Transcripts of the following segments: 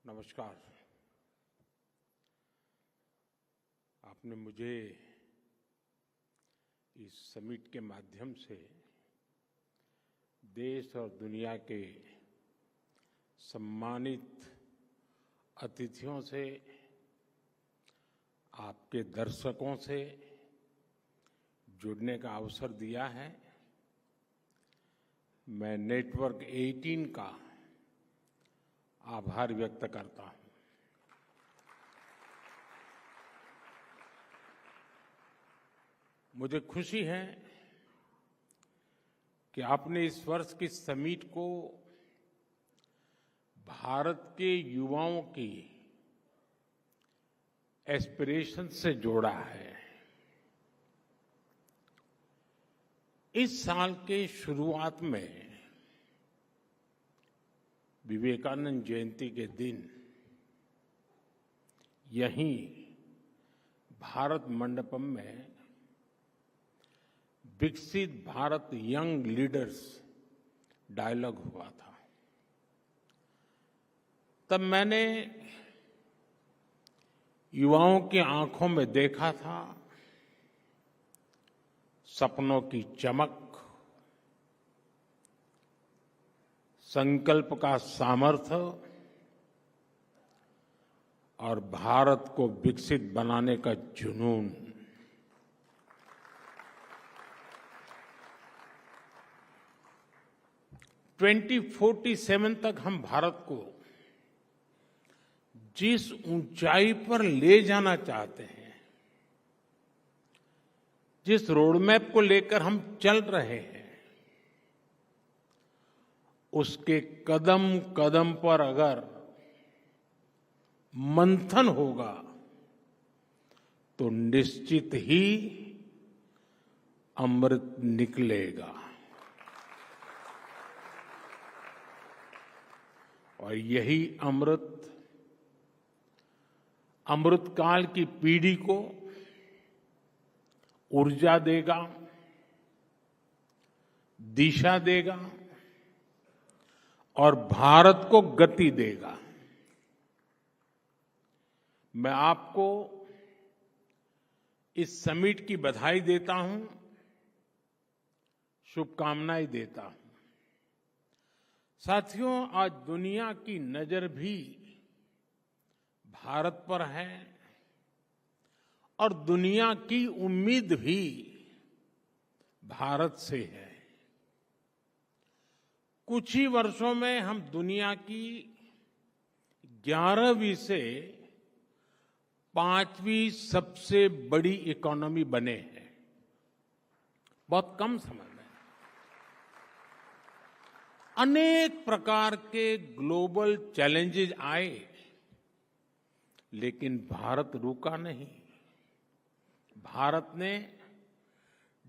नमस्कार। आपने मुझे इस समिट के माध्यम से देश और दुनिया के सम्मानित अतिथियों से, आपके दर्शकों से जुड़ने का अवसर दिया है। मैं नेटवर्क 18 का आभार व्यक्त करता हूं। मुझे खुशी है कि आपने इस वर्ष की समिट को भारत के युवाओं की एस्पिरेशन से जोड़ा है। इस साल के शुरुआत में विवेकानंद जयंती के दिन यहीं भारत मंडपम में विकसित भारत यंग लीडर्स डायलॉग हुआ था। तब मैंने युवाओं की आंखों में देखा था सपनों की चमक, संकल्प का सामर्थ्य और भारत को विकसित बनाने का जुनून। – 2047 तक हम भारत को जिस ऊंचाई पर ले जाना चाहते हैं, जिस रोडमैप को लेकर हम चल रहे हैं, उसके कदम कदम पर अगर मंथन होगा तो निश्चित ही अमृत निकलेगा। और यही अमृतकाल की पीढ़ी को ऊर्जा देगा, दिशा देगा और भारत को गति देगा। मैं आपको इस समिट की बधाई देता हूं, शुभकामनाएं देता हूं। साथियों, आज दुनिया की नजर भी भारत पर है और दुनिया की उम्मीद भी भारत से है। कुछ ही वर्षों में हम दुनिया की 11वीं से 5वीं सबसे बड़ी इकोनॉमी बने हैं। बहुत कम समय में अनेक प्रकार के ग्लोबल चैलेंजेस आए, लेकिन भारत रुका नहीं। भारत ने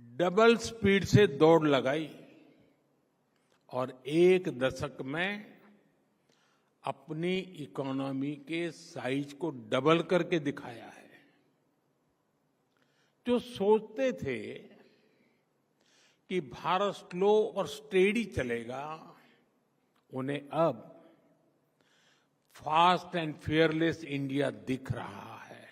डबल स्पीड से दौड़ लगाई और एक दशक में अपनी इकोनॉमी के साइज को डबल करके दिखाया है। जो सोचते थे कि भारत स्लो और स्टेडी चलेगा, उन्हें अब फास्ट एंड फियरलेस इंडिया दिख रहा है।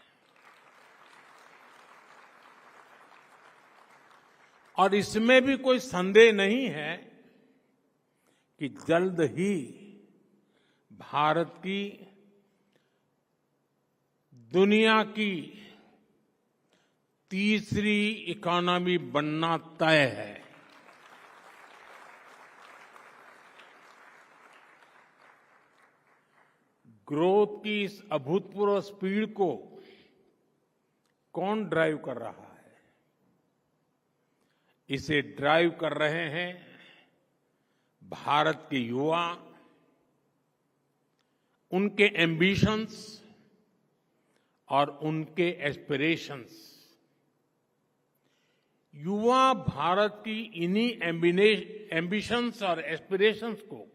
और इसमें भी कोई संदेह नहीं है कि जल्द ही भारत की दुनिया की तीसरी इकोनॉमी बनना तय है। ग्रोथ की इस अभूतपूर्व स्पीड को कौन ड्राइव कर रहा है? इसे ड्राइव कर रहे हैं भारत के युवा, उनके एम्बिशंस और उनके एस्पिरेशंस। युवा भारत की इन्हीं एम्बिशंस और एस्पिरेशंस को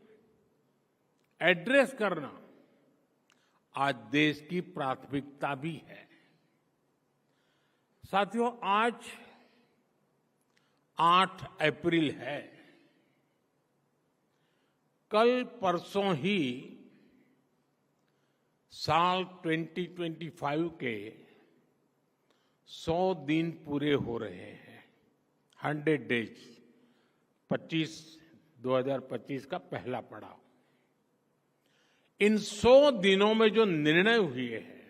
एड्रेस करना आज देश की प्राथमिकता भी है। साथियों, आज 8 अप्रैल है। कल परसों ही साल 2025 के 100 दिन पूरे हो रहे हैं। 100 डेज 2025 का पहला पड़ाव। इन 100 दिनों में जो निर्णय हुए हैं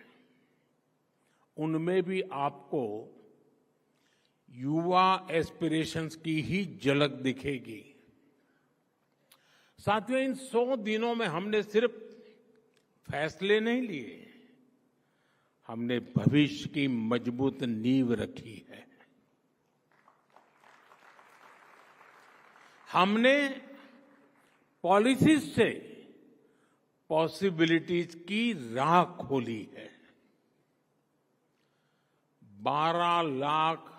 उनमें भी आपको युवा एस्पिरेशंस की ही झलक दिखेगी। साथियों, इन 100 दिनों में हमने सिर्फ फैसले नहीं लिए, हमने भविष्य की मजबूत नींव रखी है। हमने पॉलिसीज से पॉसिबिलिटीज की राह खोली है। 12 लाख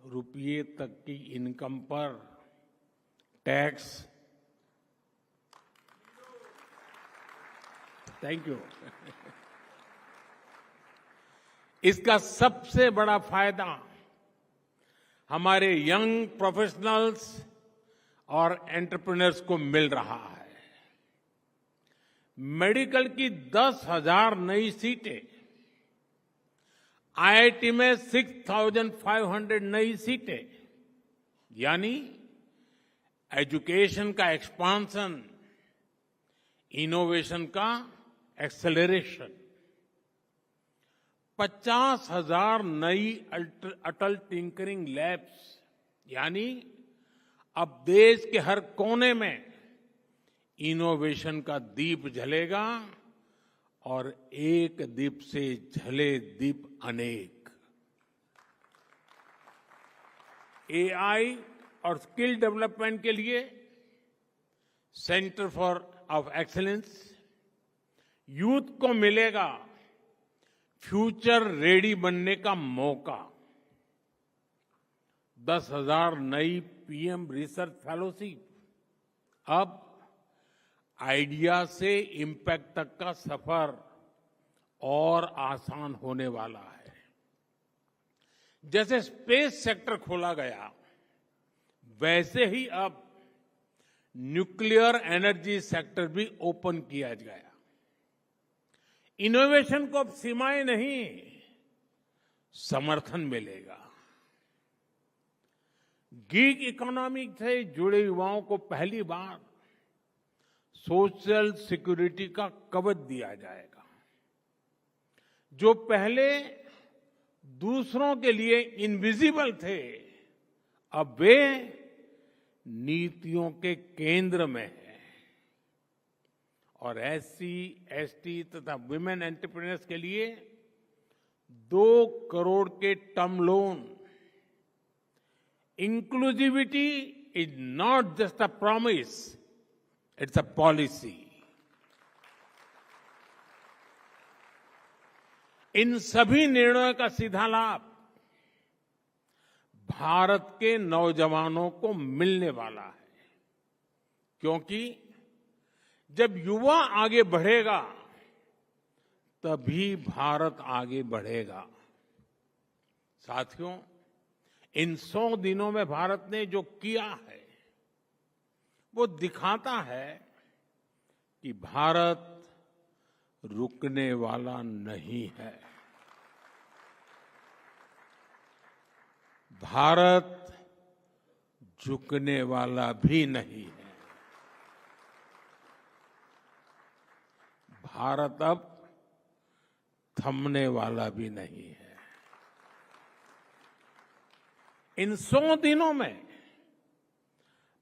रुपये तक की इनकम पर टैक्स, थैंक यू। इसका सबसे बड़ा फायदा हमारे यंग प्रोफेशनल्स और एंटरप्रेन्योर्स को मिल रहा है। मेडिकल की 10,000 नई सीटें, आईआईटी में 6,500 नई सीटें, यानी एजुकेशन का एक्सपांशन, इनोवेशन का एक्सेलरेशन। 50,000 नई अटल टिंकरिंग लैब्स, यानी अब देश के हर कोने में इनोवेशन का दीप जलेगा और एक दीप से जले दीप अनेक। एआई और स्किल डेवलपमेंट के लिए centre for of excellence, youth को मिलेगा फ्यूचर रेडी बनने का मौका। 10,000 नई पीएम रिसर्च फेलोशिप। अब आइडिया से इम्पैक्ट तक का सफर और आसान होने वाला है। जैसे स्पेस सेक्टर खोला गया, वैसे ही अब न्यूक्लियर एनर्जी सेक्टर भी ओपन किया गया। इनोवेशन को अब सीमाएं नहीं, समर्थन मिलेगा। गीग इकोनॉमी से जुड़े युवाओं को पहली बार सोशल सिक्योरिटी का कवच दिया जाएगा। जो पहले दूसरों के लिए इनविजिबल थे, अब वे नीतियों के केंद्र में हैं। और एससी, एसटी तथा वुमेन एंटरप्रेन्योर्स के लिए 2 करोड़ के term loan. Inclusivity is not just a promise, it's a policy. इन सभी निर्णयों का सीधा लाभ भारत के नौजवानों को मिलने वाला है, क्योंकि जब युवा आगे बढ़ेगा तभी भारत आगे बढ़ेगा। साथियों, इन 100 दिनों में भारत ने जो किया है वो दिखाता है कि भारत रुकने वाला नहीं है। भारत झुकने वाला भी नहीं है। भारत अब थमने वाला भी नहीं है। इन 100 दिनों में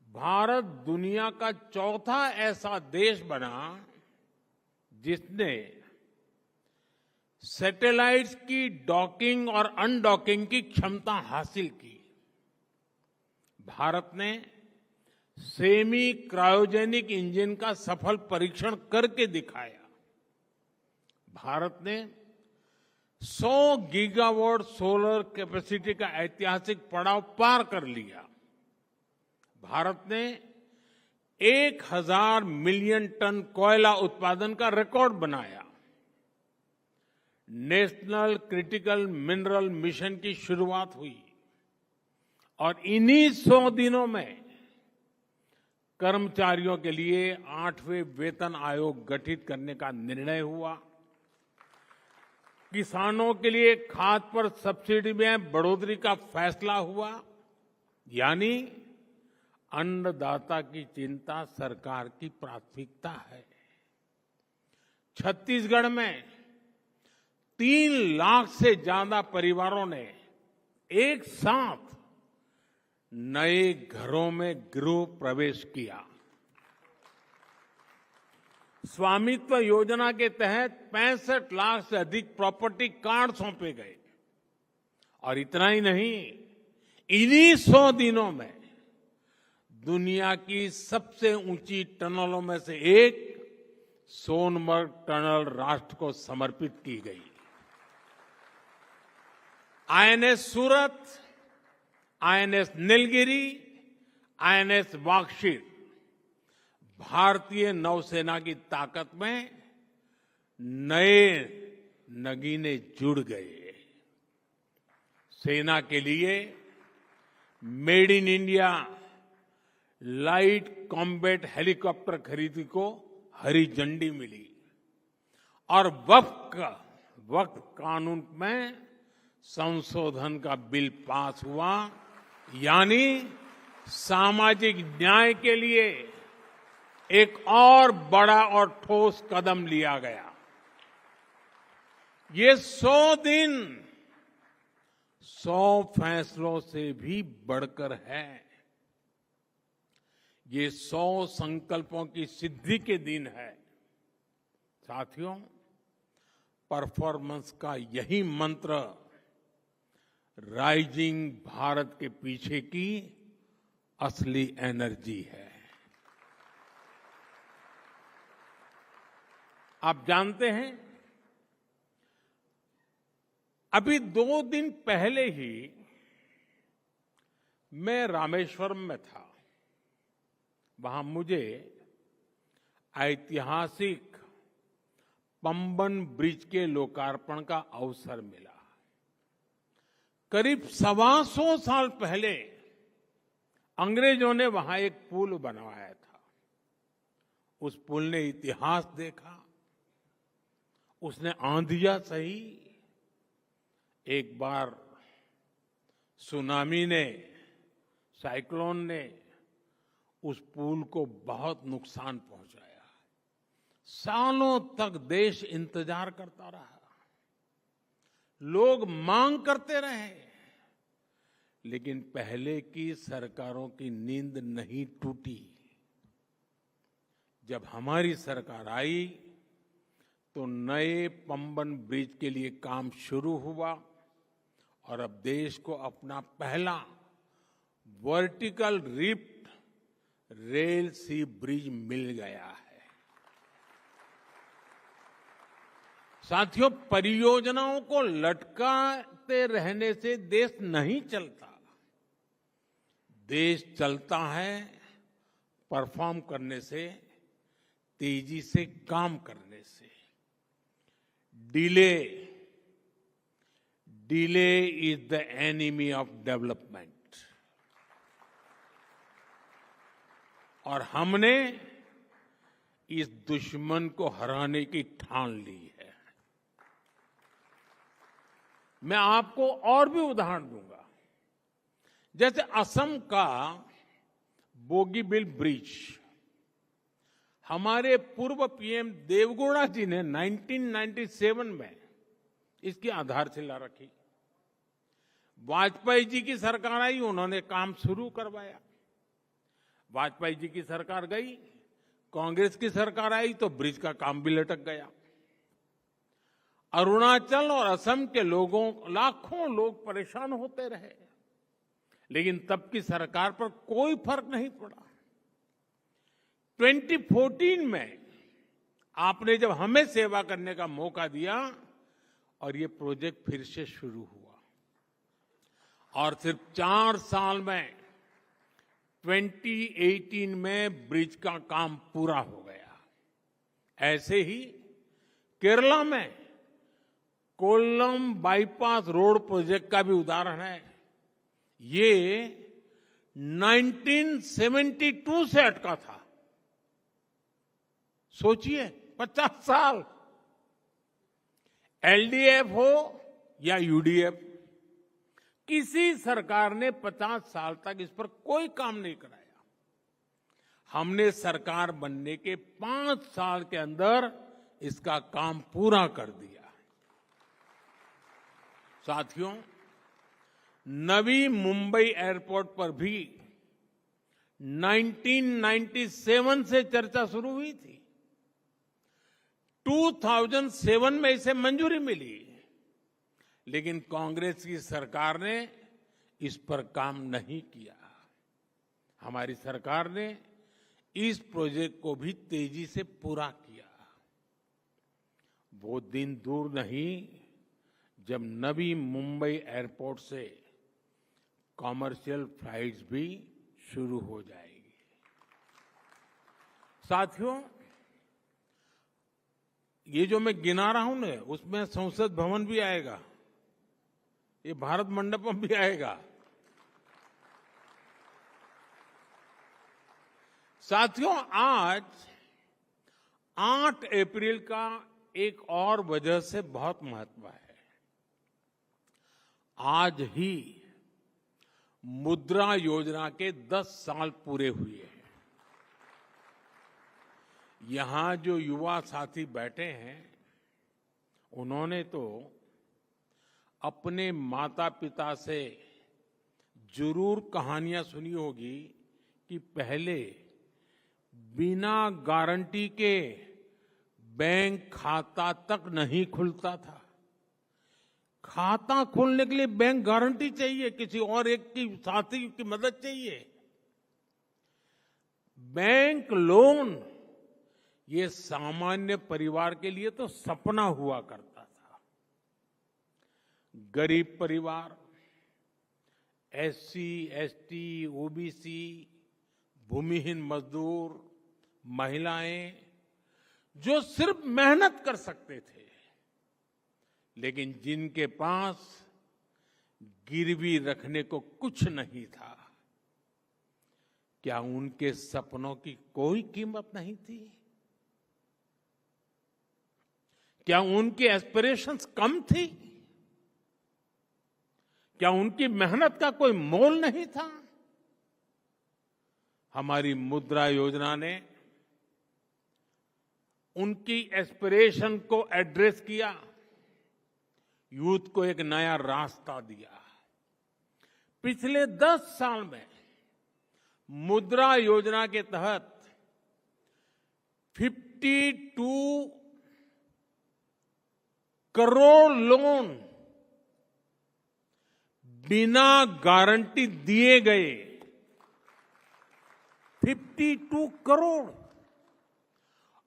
भारत दुनिया का चौथा ऐसा देश बना जिसने सैटेलाइट्स की डॉकिंग और अनडॉकिंग की क्षमता हासिल की। भारत ने सेमी क्रायोजेनिक इंजन का सफल परीक्षण करके दिखाया। भारत ने 100 गीगावाट सोलर कैपेसिटी का ऐतिहासिक पड़ाव पार कर लिया। भारत ने 1000 मिलियन टन कोयला उत्पादन का रिकॉर्ड बनाया। नेशनल क्रिटिकल मिनरल मिशन की शुरुआत हुई और इन्हीं 100 दिनों में कर्मचारियों के लिए 8वें वेतन आयोग गठित करने का निर्णय हुआ। किसानों के लिए खाद पर सब्सिडी में बढ़ोतरी का फैसला हुआ, यानी अन्नदाता की चिंता सरकार की प्राथमिकता है। छत्तीसगढ़ में 3 लाख से ज्यादा परिवारों ने एक साथ नए घरों में गृह प्रवेश किया। स्वामित्व योजना के तहत 65 लाख से अधिक प्रॉपर्टी कार्ड सौंपे गए। और इतना ही नहीं, इन्हीं 100 दिनों में दुनिया की सबसे ऊंची टनलों में से एक सोनमर्ग टनल राष्ट्र को समर्पित की गई। आईएनएस सूरत, आईएनएस नीलगिरी, आईएनएस वाक्षित भारतीय नौसेना की ताकत में नए नगीने जुड़ गए। सेना के लिए made in India light combat helicopter खरीदी को हरी झंडी मिली और वक्त कानून में संशोधन का बिल पास हुआ, यानी सामाजिक न्याय के लिए एक और बड़ा और ठोस कदम लिया गया। ये 100 दिन 100 फैसलों से भी बढ़कर है। ये 100 संकल्पों की सिद्धि के दिन है। साथियों, परफॉर्मेंस का यही मंत्र राइजिंग भारत के पीछे की असली एनर्जी है। आप जानते हैं, अभी 2 दिन पहले ही मैं रामेश्वरम में था। वहां मुझे ऐतिहासिक पंबन ब्रिज के लोकार्पण का अवसर मिला। करीब 125 साल पहले अंग्रेजों ने वहां एक पुल बनवाया था। उस पुल ने इतिहास देखा, उसने आंधियां सही। एक बार सुनामी ने, साइक्लोन ने उस पुल को बहुत नुकसान पहुंचाया। सालों तक देश इंतजार करता रहा, लोग मांग करते रहे, लेकिन पहले की सरकारों की नींद नहीं टूटी। जब हमारी सरकार आई तो नए पंबन ब्रिज के लिए काम शुरू हुआ और अब देश को अपना पहला वर्टिकल रिफ्ट रेल सी ब्रिज मिल गया है। साथियों, परियोजनाओं को लटकाते रहने से देश नहीं चलता। देश चलता है परफॉर्म करने से, तेजी से काम करने से। Delay is the enemy of development. और हमने इस दुश्मन को हराने की ठान ली है। मैं आपको और भी उदाहरण दूंगा। जैसे असम का बोगीबिल ब्रिज, हमारे पूर्व पीएम देवगौड़ा जी ने 1997 में इसकी आधारशिला रखी। वाजपेयी जी की सरकार आई, उन्होंने काम शुरू करवाया। वाजपेयी जी की सरकार गई, कांग्रेस की सरकार आई तो ब्रिज का काम भी लटक गया। अरुणाचल और असम के लोगों, लाखों लोग परेशान होते रहे, लेकिन तब की सरकार पर कोई फर्क नहीं पड़ा। 2014 में आपने जब हमें सेवा करने का मौका दिया और ये प्रोजेक्ट फिर से शुरू हुआ, और सिर्फ 4 साल में 2018 में ब्रिज का काम पूरा हो गया। ऐसे ही केरला में कोल्लम बाईपास रोड प्रोजेक्ट का भी उदाहरण है। ये 1972 से अटका था। सोचिए, 50 साल। एलडीएफ हो या यूडीएफ, किसी सरकार ने 50 साल तक इस पर कोई काम नहीं कराया। हमने सरकार बनने के 5 साल के अंदर इसका काम पूरा कर दिया। साथियों, नवी मुंबई एयरपोर्ट पर भी 1997 से चर्चा शुरू हुई थी। 2007 में इसे मंजूरी मिली, लेकिन कांग्रेस की सरकार ने इस पर काम नहीं किया। हमारी सरकार ने इस प्रोजेक्ट को भी तेजी से पूरा किया। वो दिन दूर नहीं जब नवी मुंबई एयरपोर्ट से कॉमर्शियल फ्लाइट्स भी शुरू हो जाएगी। साथियों, ये जो मैं गिना रहा हूं ना, उसमें संसद भवन भी आएगा, ये भारत मंडपम भी आएगा। साथियों, आज 8 अप्रैल का एक और वजह से बहुत महत्व है। आज ही मुद्रा योजना के 10 साल पूरे हुए हैं। यहां जो युवा साथी बैठे हैं, उन्होंने तो अपने माता पिता से जरूर कहानियां सुनी होगी कि पहले बिना गारंटी के बैंक खाता तक नहीं खुलता था। खाता खोलने के लिए बैंक गारंटी चाहिए, किसी और एक की साथी की मदद चाहिए। बैंक लोन ये सामान्य परिवार के लिए तो सपना हुआ करता था। गरीब परिवार, एससी, एसटी, ओबीसी, भूमिहीन मजदूर, महिलाएं, जो सिर्फ मेहनत कर सकते थे, लेकिन जिनके पास गिरवी रखने को कुछ नहीं था, क्या उनके सपनों की कोई कीमत नहीं थी? क्या उनकी एस्पिरेशंस कम थी? क्या उनकी मेहनत का कोई मोल नहीं था? हमारी मुद्रा योजना ने उनकी एस्पिरेशन को एड्रेस किया, यूथ को एक नया रास्ता दिया। पिछले 10 साल में मुद्रा योजना के तहत 52 करोड़ लोन बिना गारंटी दिए गए। 52 करोड़।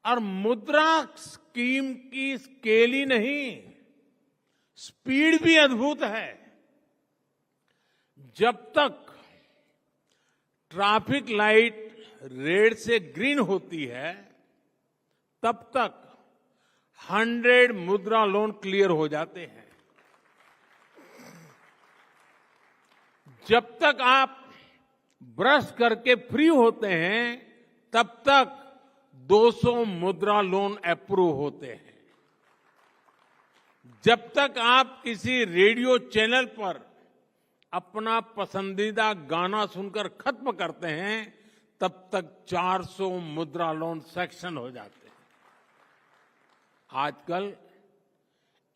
और मुद्रा स्कीम की स्केल ही नहीं, स्पीड भी अद्भुत है। जब तक ट्रैफिक लाइट रेड से ग्रीन होती है, तब तक 100 मुद्रा लोन क्लियर हो जाते हैं। जब तक आप ब्रश करके फ्री होते हैं, तब तक 200 मुद्रा लोन अप्रूव होते हैं। जब तक आप किसी रेडियो चैनल पर अपना पसंदीदा गाना सुनकर खत्म करते हैं, तब तक 400 मुद्रा लोन सैंक्शन हो जाते हैं। आजकल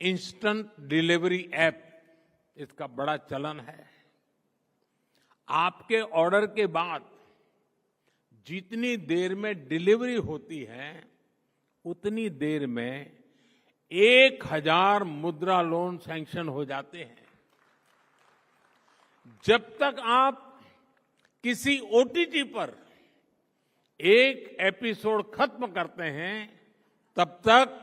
इंस्टेंट डिलीवरी ऐप, इसका बड़ा चलन है। आपके ऑर्डर के बाद जितनी देर में डिलीवरी होती है, उतनी देर में 1000 मुद्रा लोन सैंक्शन हो जाते हैं। जब तक आप किसी ओटीटी पर एक एपिसोड खत्म करते हैं, तब तक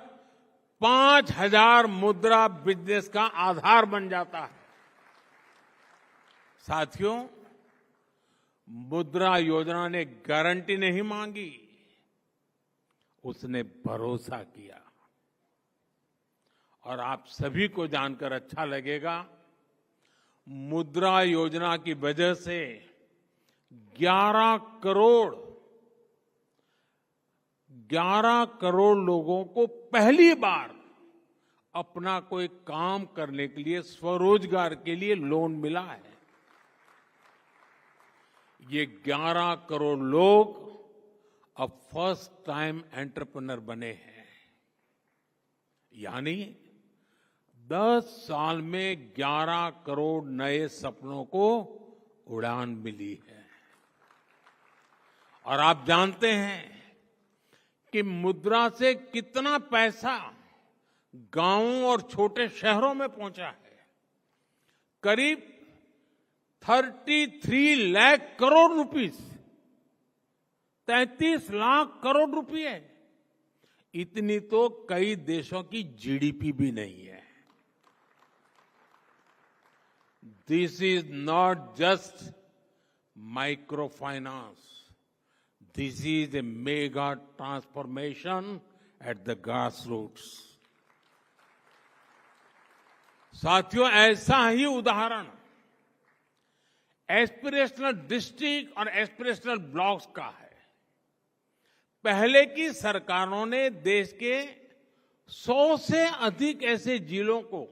5000 मुद्रा बिजनेस का आधार बन जाता है। साथियों, मुद्रा योजना ने गारंटी नहीं मांगी, उसने भरोसा किया। और आप सभी को जानकर अच्छा लगेगा, मुद्रा योजना की वजह से 11 करोड़ लोगों को पहली बार अपना कोई काम करने के लिए, स्वरोजगार के लिए लोन मिला है। ये 11 करोड़ लोग अब फर्स्ट टाइम एंटरप्रेन्योर बने हैं। यानी 10 साल में 11 करोड़ नए सपनों को उड़ान मिली है। और आप जानते हैं कि मुद्रा से कितना पैसा गांवों और छोटे शहरों में पहुंचा है। करीब 33 लाख करोड़ रुपीस, 33 लाख करोड़ रुपए, इतनी तो कई देशों की जीडीपी भी नहीं है। This is not just micro finance, this is a mega transformation at the grass roots. साथियों, ऐसा ही उदाहरण एस्पिरेशनल डिस्ट्रिक्ट और एस्पिरेशनल ब्लॉक्स का है। पहले की सरकारों ने देश के 100 से अधिक ऐसे जिलों को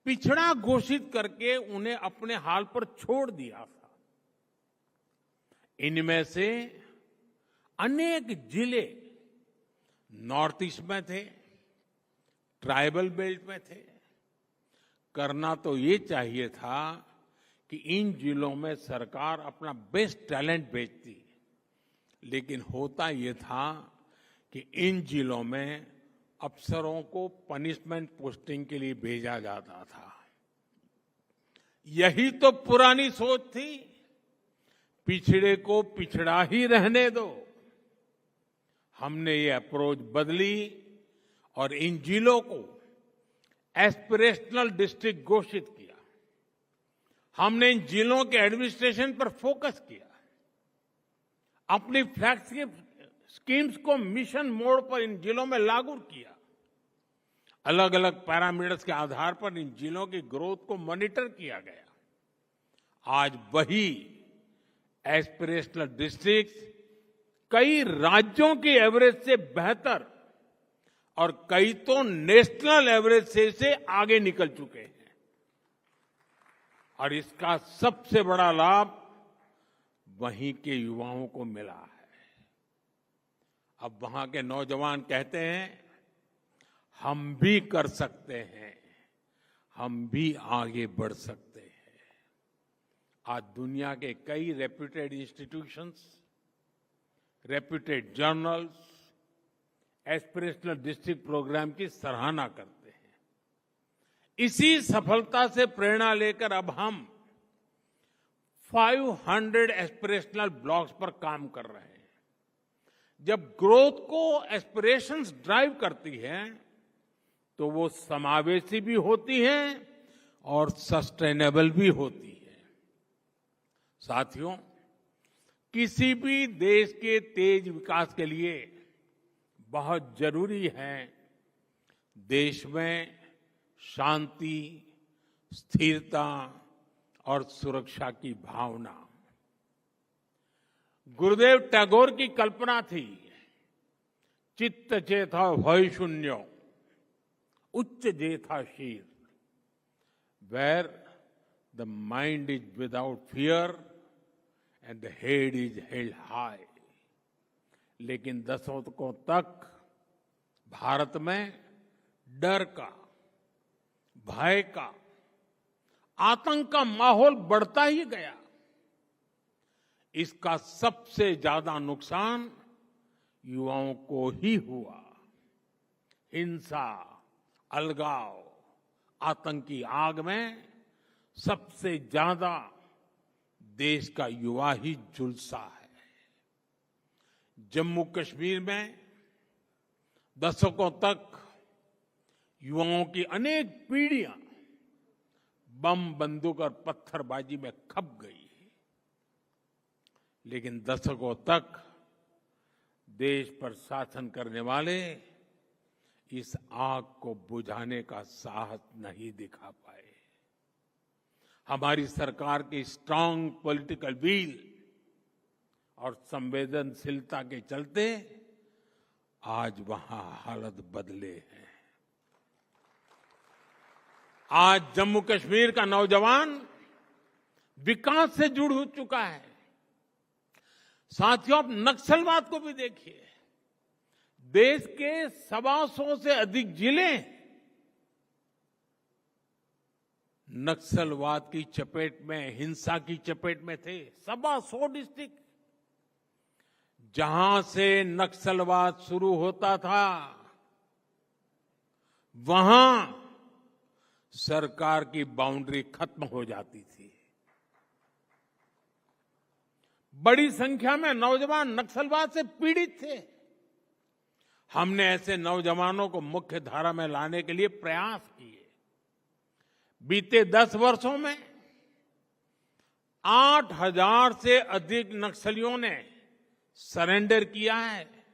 पिछड़ा घोषित करके उन्हें अपने हाल पर छोड़ दिया था। इनमें से अनेक जिले नॉर्थ ईस्ट में थे, ट्राइबल बेल्ट में थे। करना तो ये चाहिए था कि इन जिलों में सरकार अपना बेस्ट टैलेंट भेजती, लेकिन होता ये था कि इन जिलों में अफसरों को पनिशमेंट पोस्टिंग के लिए भेजा जाता था। यही तो पुरानी सोच थी, पिछड़े को पिछड़ा ही रहने दो। हमने ये अप्रोच बदली और इन जिलों को एस्पिरेशनल डिस्ट्रिक्ट घोषित किया। हमने इन जिलों के एडमिनिस्ट्रेशन पर फोकस किया, अपनी फ्लैगशिप स्कीम्स को मिशन मोड पर इन जिलों में लागू किया। अलग अलग पैरामीटर्स के आधार पर इन जिलों की ग्रोथ को मॉनिटर किया गया। आज वही एस्पिरेशनल डिस्ट्रिक्ट कई राज्यों की एवरेज से बेहतर और कई तो नेशनल एवरेज से आगे निकल चुके हैं। और इसका सबसे बड़ा लाभ वहीं के युवाओं को मिला है। अब वहां के नौजवान कहते हैं, हम भी कर सकते हैं, हम भी आगे बढ़ सकते हैं। आज दुनिया के कई reputed institutions, reputed journals aspirational district programme की सराहना करते हैं। इसी सफलता से प्रेरणा लेकर अब हम 500 एस्पिरेशनल ब्लॉक्स पर काम कर रहे हैं। जब ग्रोथ को एस्पिरेशंस ड्राइव करती है तो वो समावेशी भी होती है और सस्टेनेबल भी होती है। साथियों, किसी भी देश के तेज विकास के लिए बहुत जरूरी है देश में शांति, स्थिरता और सुरक्षा की भावना। गुरुदेव टैगोर की कल्पना थी, चित्त चेता भय शून्यो, उच्च जेथा शीर, where the mind is without fear and the head is held high. लेकिन दशकों तक भारत में डर का, भय का, आतंक का माहौल बढ़ता ही गया। इसका सबसे ज्यादा नुकसान युवाओं को ही हुआ। हिंसा, अलगाव, आतंकी आग में सबसे ज्यादा देश का युवा ही झुलसा है। जम्मू कश्मीर में दशकों तक युवाओं की अनेक पीढ़ियां बम, बंदूक और पत्थरबाजी में खप गई। लेकिन दशकों तक देश पर शासन करने वाले इस आग को बुझाने का साहस नहीं दिखा पाए। हमारी सरकार की स्ट्रांग पॉलिटिकल विल और संवेदनशीलता के चलते आज वहां हालत बदले हैं। आज जम्मू कश्मीर का नौजवान विकास से जुड़ हो चुका है। साथियों, आप नक्सलवाद को भी देखिए। देश के 125 से अधिक जिले नक्सलवाद की चपेट में, हिंसा की चपेट में थे। 125 डिस्ट्रिक्ट। जहां से नक्सलवाद शुरू होता था, वहां सरकार की बाउंड्री खत्म हो जाती थी। बड़ी संख्या में नौजवान नक्सलवाद से पीड़ित थे। हमने ऐसे नौजवानों को मुख्य धारा में लाने के लिए प्रयास किए। बीते 10 वर्षों में 8,000 से अधिक नक्सलियों ने सरेंडर किया है,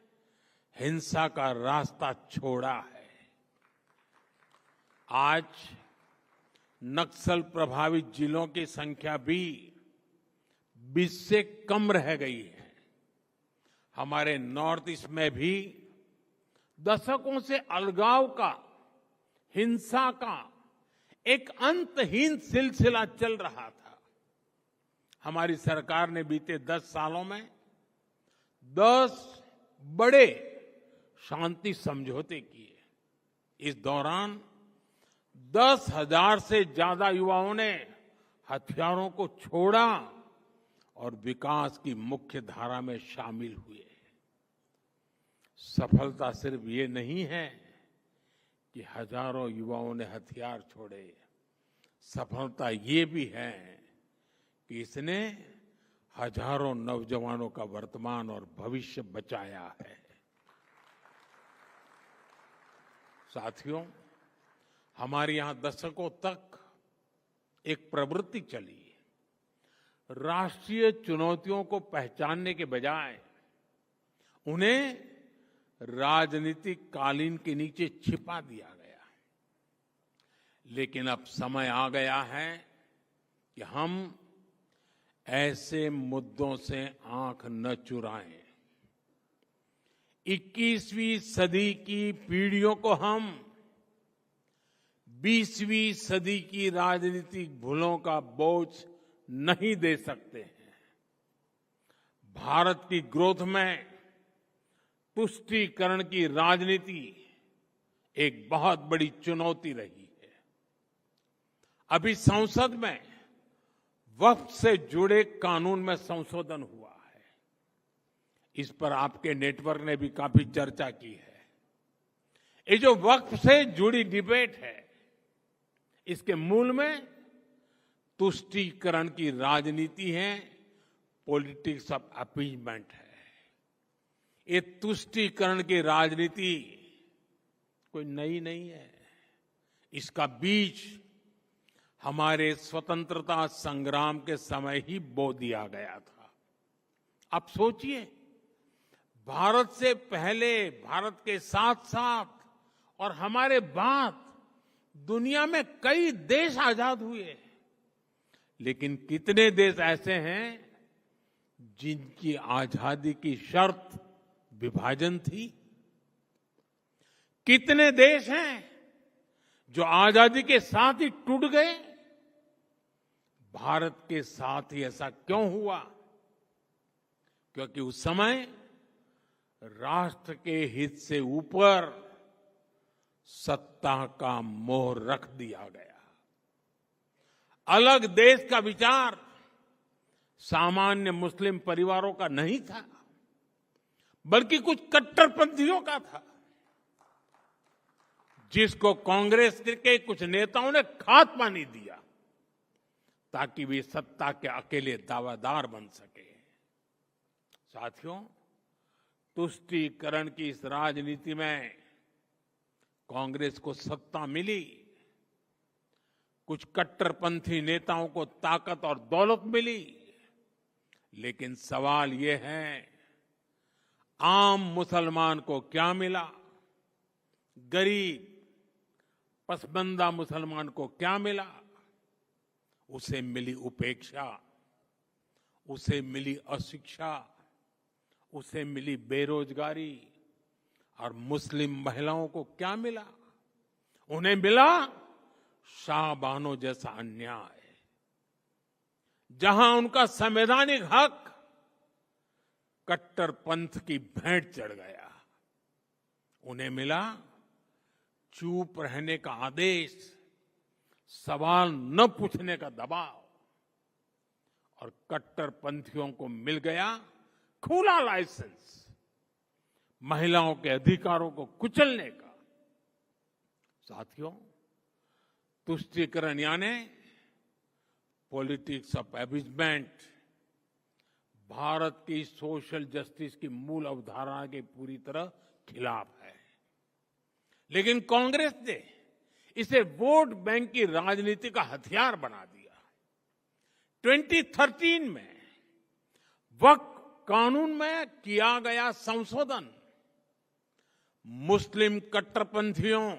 हिंसा का रास्ता छोड़ा है। आज नक्सल प्रभावित जिलों की संख्या भी 20 से कम रह गई है। हमारे नॉर्थ ईस्ट में भी दशकों से अलगाव का, हिंसा का एक अंतहीन सिलसिला चल रहा था। हमारी सरकार ने बीते 10 सालों में 10 बड़े शांति समझौते किए। इस दौरान 10,000 से ज्यादा युवाओं ने हथियारों को छोड़ा और विकास की मुख्य धारा में शामिल हुए। सफलता सिर्फ ये नहीं है कि हजारों युवाओं ने हथियार छोड़े। सफलता ये भी है कि इसने हजारों नौजवानों का वर्तमान और भविष्य बचाया है। साथियों, हमारे यहां दशकों तक एक प्रवृत्ति चली। राष्ट्रीय चुनौतियों को पहचानने के बजाय उन्हें राजनीतिक कालीन के नीचे छिपा दिया गया। लेकिन अब समय आ गया है कि हम ऐसे मुद्दों से आंख न चुराएं। 21वीं सदी की पीढ़ियों को हम 20वीं सदी की राजनीतिक भूलों का बोझ नहीं दे सकते हैं। भारत की ग्रोथ में तुष्टीकरण की राजनीति एक बहुत बड़ी चुनौती रही है। अभी संसद में वक्फ से जुड़े कानून में संशोधन हुआ है। इस पर आपके नेटवर्क ने भी काफी चर्चा की है। ये जो वक्फ से जुड़ी डिबेट है, इसके मूल में तुष्टीकरण की राजनीति है, पॉलिटिक्स ऑफ अपीजमेंट है। ये तुष्टीकरण की राजनीति कोई नई नहीं है। इसका बीज हमारे स्वतंत्रता संग्राम के समय ही बो दिया गया था। आप सोचिए, भारत से पहले, भारत के साथ साथ और हमारे बाद दुनिया में कई देश आजाद हुए, लेकिन कितने देश ऐसे हैं जिनकी आजादी की शर्त विभाजन थी? कितने देश हैं जो आजादी के साथ ही टूट गए? भारत के साथ ही ऐसा क्यों हुआ? क्योंकि उस समय राष्ट्र के हित से ऊपर सत्ता का मोह रख दिया गया। अलग देश का विचार सामान्य मुस्लिम परिवारों का नहीं था, बल्कि कुछ कट्टरपंथियों का था, जिसको कांग्रेस के कुछ नेताओं ने खाद पानी दिया ताकि वे सत्ता के अकेले दावेदार बन सके। साथियों, तुष्टीकरण की इस राजनीति में कांग्रेस को सत्ता मिली, कुछ कट्टरपंथी नेताओं को ताकत और दौलत मिली, लेकिन सवाल ये है, आम मुसलमान को क्या मिला? गरीब पसमानदा मुसलमान को क्या मिला? उसे मिली उपेक्षा, उसे मिली अशिक्षा, उसे मिली बेरोजगारी। और मुस्लिम महिलाओं को क्या मिला? उन्हें मिला शाहबानो जैसा अन्याय, जहां उनका संवैधानिक हक कट्टरपंथ की भेंट चढ़ गया, उन्हें मिला चुप रहने का आदेश, सवाल न पूछने का दबाव, और कट्टरपंथियों को मिल गया खुला लाइसेंस महिलाओं के अधिकारों को कुचलने का। साथियों, तुष्टीकरण यानी पॉलिटिक्स ऑफ एबिजमेंट भारत की सोशल जस्टिस की मूल अवधारणा के पूरी तरह खिलाफ है। लेकिन कांग्रेस ने इसे वोट बैंक की राजनीति का हथियार बना दिया। 2013 में वक्फ कानून में किया गया संशोधन मुस्लिम कट्टरपंथियों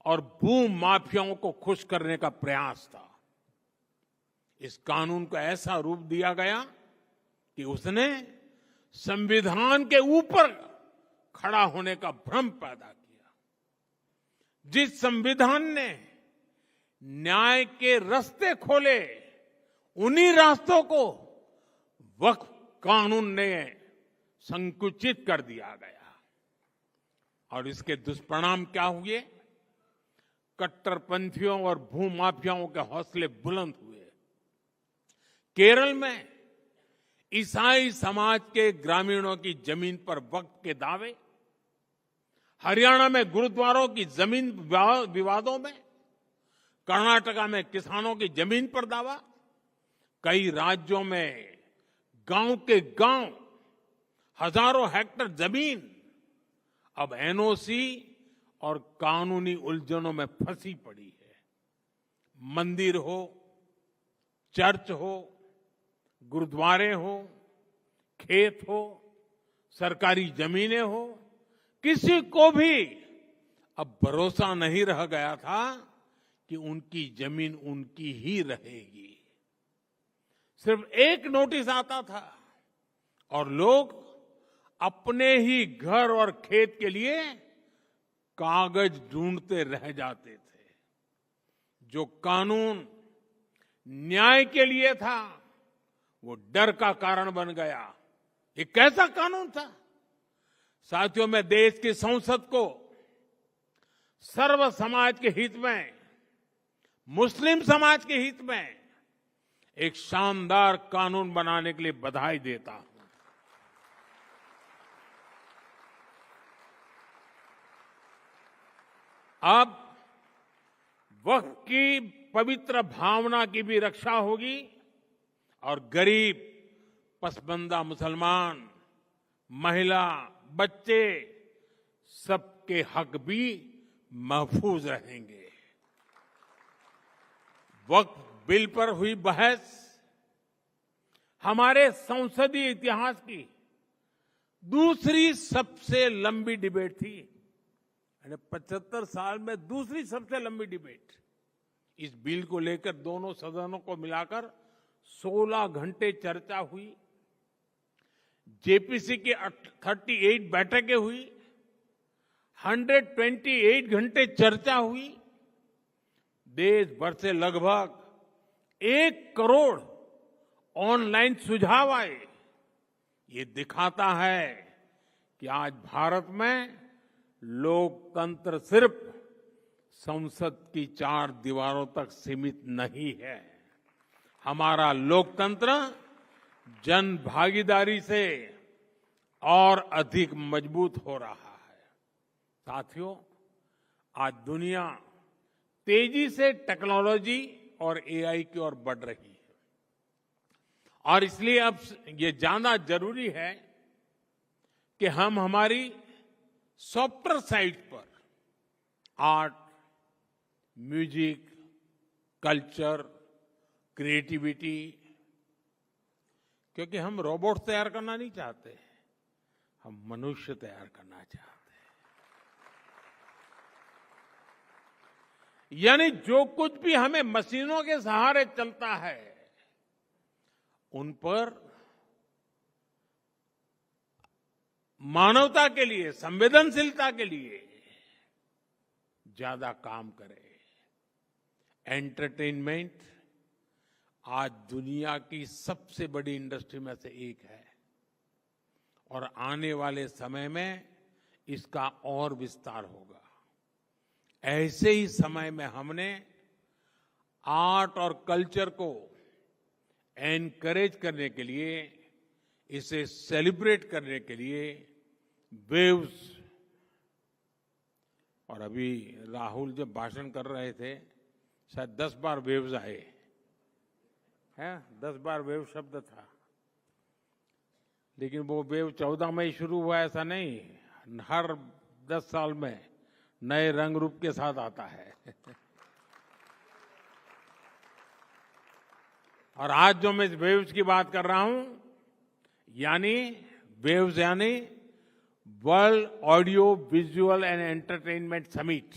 और भूमाफियाओं को खुश करने का प्रयास था। इस कानून को ऐसा रूप दिया गया कि उसने संविधान के ऊपर खड़ा होने का भ्रम पैदा किया। जिस संविधान ने न्याय के रास्ते खोले, उन्हीं रास्तों को वक्फ कानून ने संकुचित कर दिया गया, और इसके दुष्परिणाम क्या हुए? कट्टरपंथियों और भूमाफियाओं के हौसले बुलंद हुए। केरल में ईसाई समाज के ग्रामीणों की जमीन पर वक्फ के दावे, हरियाणा में गुरुद्वारों की जमीन विवादों में, कर्नाटका में किसानों की जमीन पर दावा, कई राज्यों में गांव के गांव हजारों हेक्टेयर जमीन अब एनओसी और कानूनी उलझनों में फंसी पड़ी है। मंदिर हो, चर्च हो, गुरुद्वारे हो, खेत हो, सरकारी जमीनें हो, किसी को भी अब भरोसा नहीं रह गया था कि उनकी जमीन उनकी ही रहेगी। सिर्फ एक नोटिस आता था और लोग अपने ही घर और खेत के लिए कागज ढूंढते रह जाते थे। जो कानून न्याय के लिए था, वो डर का कारण बन गया। ये कैसा कानून था? साथियों, मैं देश की संसद को सर्व समाज के हित में, मुस्लिम समाज के हित में एक शानदार कानून बनाने के लिए बधाई देता हूं। अब वक्फ की पवित्र भावना की भी रक्षा होगी और गरीब, पसबंदा मुसलमान, महिला, बच्चे, सबके हक भी महफूज रहेंगे। वक्फ बिल पर हुई बहस हमारे संसदीय इतिहास की दूसरी सबसे लंबी डिबेट थी। 75 साल में दूसरी सबसे लंबी डिबेट। इस बिल को लेकर दोनों सदनों को मिलाकर 16 घंटे चर्चा हुई। जेपीसी की 38 बैठकें हुई, 128 घंटे चर्चा हुई। देश भर से लगभग 1 करोड़ ऑनलाइन सुझाव आए। ये दिखाता है कि आज भारत में लोकतंत्र सिर्फ संसद की 4 दीवारों तक सीमित नहीं है। हमारा लोकतंत्र जन भागीदारी से और अधिक मजबूत हो रहा है। साथियों, आज दुनिया तेजी से टेक्नोलॉजी और एआई की ओर बढ़ रही है, और इसलिए अब ये जानना जरूरी है कि हम हमारी सॉफ्टवेयर साइट पर आर्ट, म्यूजिक, कल्चर, क्रिएटिविटी, क्योंकि हम रोबोट तैयार करना नहीं चाहते, हम मनुष्य तैयार करना चाहते हैं। यानी जो कुछ भी हमें मशीनों के सहारे चलता है, उन पर मानवता के लिए, संवेदनशीलता के लिए ज्यादा काम करें। एंटरटेनमेंट आज दुनिया की सबसे बड़ी इंडस्ट्री में से एक है और आने वाले समय में इसका और विस्तार होगा। ऐसे ही समय में हमने आर्ट और कल्चर को एनकरेज करने के लिए, इसे सेलिब्रेट करने के लिए वेव्स, और अभी राहुल जब भाषण कर रहे थे शायद 10 बार वेव्स आए हैं, 10 बार वेव शब्द था, लेकिन वो वेव 14 में ही शुरू हुआ ऐसा नहीं, हर 10 साल में नए रंग रूप के साथ आता है। और आज जो मैं वेव्स की बात कर रहा हूं, यानी वेव्स यानी world audio visual and entertainment summit,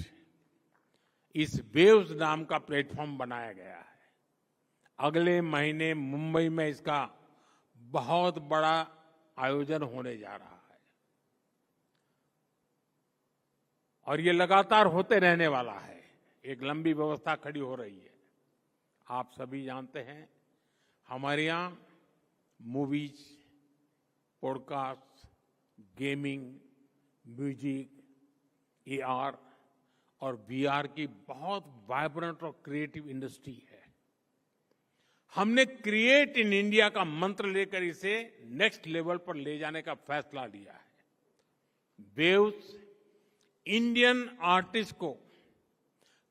इस वेव्स नाम का प्लेटफॉर्म बनाया गया है। अगले महीने मुंबई में इसका बहुत बड़ा आयोजन होने जा रहा है और ये लगातार होते रहने वाला है। एक लंबी व्यवस्था खड़ी हो रही है। आप सभी जानते हैं हमारे यहाँ movies, podcast, gaming, music, AR और वीआर की बहुत वाइब्रेंट और क्रिएटिव इंडस्ट्री है। हमने क्रिएट इन इंडिया का मंत्र लेकर इसे नेक्स्ट लेवल पर ले जाने का फैसला लिया है। वेव्स इंडियन आर्टिस्ट को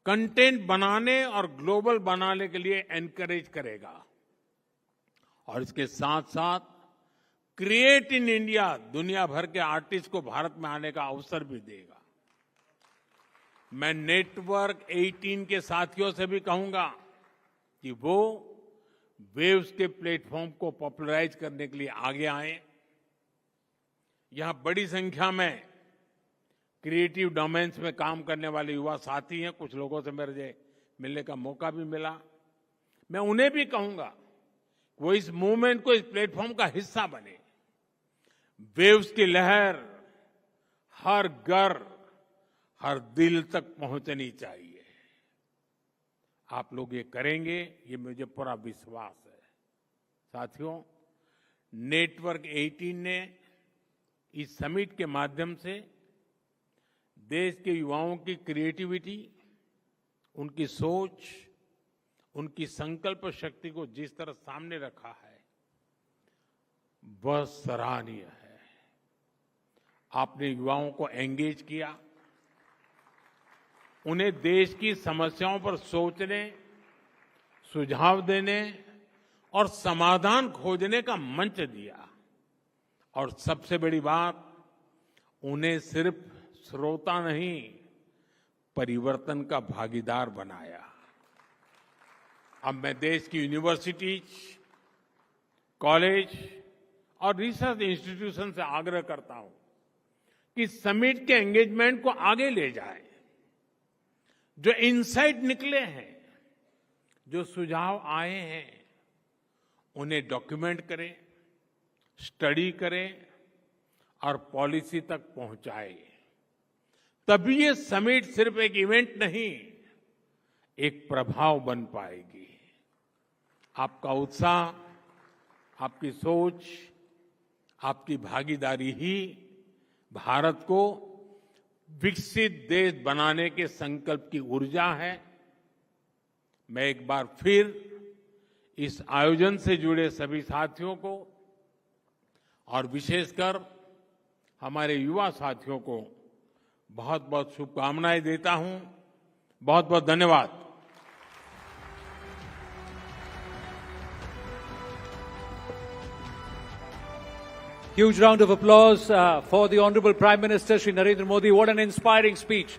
कंटेंट बनाने और ग्लोबल बनाने के लिए एनकरेज करेगा और इसके साथ साथ क्रिएट इन इंडिया दुनिया भर के आर्टिस्ट को भारत में आने का अवसर भी देगा। मैं नेटवर्क 18 के साथियों से भी कहूंगा कि वो वेव्स के प्लेटफॉर्म को पॉपुलराइज करने के लिए आगे आए। यहां बड़ी संख्या में क्रिएटिव डोमेन्स में काम करने वाले युवा साथी हैं। कुछ लोगों से मेरे मिलने का मौका भी मिला। मैं उन्हें भी कहूंगा वो इस मूवमेंट को, इस प्लेटफॉर्म का हिस्सा बने। वेव्स की लहर हर घर, हर दिल तक पहुंचनी चाहिए। आप लोग ये करेंगे, ये मुझे पूरा विश्वास है। साथियों, नेटवर्क 18 ने इस समिट के माध्यम से देश के युवाओं की क्रिएटिविटी, उनकी सोच, उनकी संकल्प शक्ति को जिस तरह सामने रखा है वह सराहनीय है। आपने युवाओं को एंगेज किया, उन्हें देश की समस्याओं पर सोचने, सुझाव देने और समाधान खोजने का मंच दिया और सबसे बड़ी बात, उन्हें सिर्फ श्रोता नहीं, परिवर्तन का भागीदार बनाया। अब मैं देश की यूनिवर्सिटीज, कॉलेज और रिसर्च इंस्टीट्यूशन से आग्रह करता हूं कि समिट के एंगेजमेंट को आगे ले जाएं। जो इनसाइट निकले हैं, जो सुझाव आए हैं, उन्हें डॉक्यूमेंट करें, स्टडी करें और पॉलिसी तक पहुंचाएं। तभी ये समिट सिर्फ एक इवेंट नहीं, एक प्रभाव बन पाएगी। आपका उत्साह, आपकी सोच, आपकी भागीदारी ही भारत को विकसित देश बनाने के संकल्प की ऊर्जा है। मैं एक बार फिर इस आयोजन से जुड़े सभी साथियों को और विशेषकर हमारे युवा साथियों को बहुत बहुत शुभकामनाएं देता हूं। बहुत बहुत धन्यवाद। Huge round of applause for the Honorable Prime Minister Shri Narendra Modi. What an inspiring speech.